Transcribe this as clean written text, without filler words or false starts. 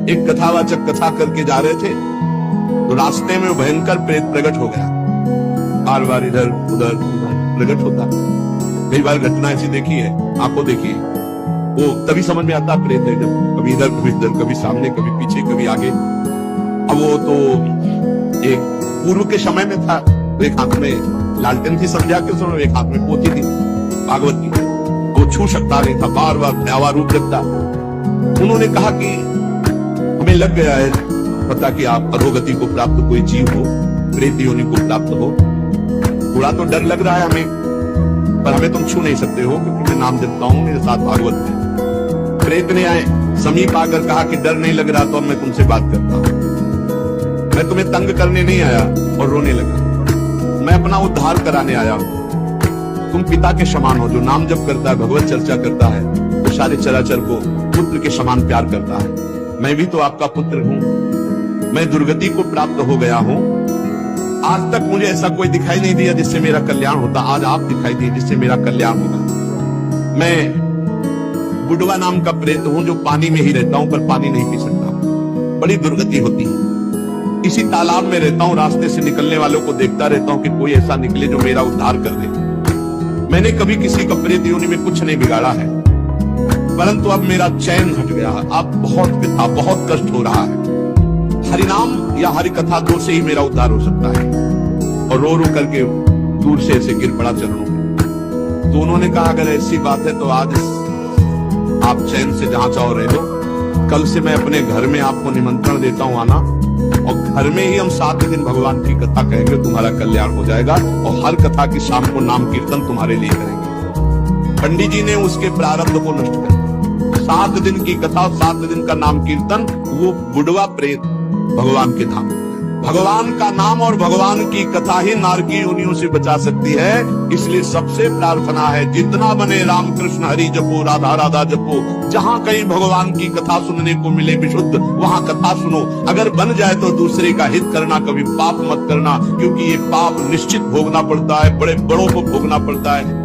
एक कथावाचक कथा करके जा रहे थे तो रास्ते में भयंकर प्रेत प्रकट हो गया। बार बार इधर उधर प्रकट होता। कई बार घटना ऐसी देखी है, आंखों देखी है, वो तभी समझ में आता प्रेत है जब कभी इधर कभी सामने कभी पीछे कभी आगे। अब वो तो एक पूर्व के समय में था, तो एक हाथ में लालटेन थी संध्या के समय, एक हाथ में पोथी थी भागवत की, वो छू सकता नहीं था, बार बार भयावा रूप रखता। उन्होंने कहा कि हमें लग गया है पता कि आप अधोगति को प्राप्त कोई जीव हो, प्रेत योनि को प्राप्त हो, थोड़ा तो डर लग रहा है हमें, पर हमें तुम छू नहीं सकते हो क्योंकि मैं नाम जपता हूं, मेरे साथ भागवत में। प्रेत ने आए समीप आकर कहा कि डर नहीं लग रहा तो अब मैं तुमसे बात करता हूं, मैं तुम्हें तंग करने नहीं आया। और रोने लगा, मैं अपना उद्धार कराने आया हूं। तुम पिता के समान हो, जो नाम जप करता है, भगवत चर्चा करता है, वो सारे चराचर को पुत्र के समान प्यार करता है। मैं भी तो आपका पुत्र हूं, मैं दुर्गति को प्राप्त हो गया हूं। आज तक मुझे ऐसा कोई दिखाई नहीं दिया जिससे मेरा कल्याण होता, आज आप दिखाई दिए जिससे मेरा कल्याण होगा। मैं बुडवा नाम का प्रेत हूं जो पानी में ही रहता हूं पर पानी नहीं पी सकता, बड़ी दुर्गति होती है। इसी तालाब में रहता हूं, रास्ते से निकलने वालों को देखता रहता हूं कि कोई ऐसा निकले जो मेरा उद्धार कर दे। मैंने कभी किसी का प्रेत योनि में कुछ नहीं बिगाड़ा है, परंतु अब मेरा चैन हट गया है, अब बहुत पिता बहुत कष्ट हो रहा है। हरिनाम या हरि कथा दो से ही मेरा उद्धार हो सकता है। और रो रो करके दूर से ऐसे गिर पड़ा चरणों में। तो उन्होंने कहा अगर ऐसी बात है तो आज आप चैन से जहां चाहो रह लो, कल से मैं अपने घर में आपको निमंत्रण देता हूं आना, और घर में ही हम 7 दिन भगवान की कथा कहेंगे, तुम्हारा कल्याण हो जाएगा। और हर कथा की शाम को नाम कीर्तन तुम्हारे लिए करेंगे। पंडित जी ने उसके प्रारब्ध को नष्ट कर दिया। 7 दिन की कथा, 7 दिन का नाम कीर्तन, वो बुढ़वा प्रेत भगवान के धाम। भगवान का नाम और भगवान की कथा ही नारकी योनियों से बचा सकती है। इसलिए सबसे प्रार्थना है जितना बने राम कृष्ण हरि जपो, राधा राधा जपो। जहां कहीं भगवान की कथा सुनने को मिले विशुद्ध, वहां कथा सुनो। अगर बन जाए तो दूसरे का हित करना, कभी पाप मत करना, क्योंकि ये पाप निश्चित भोगना पड़ता है, बड़े बड़ों को भोगना पड़ता है।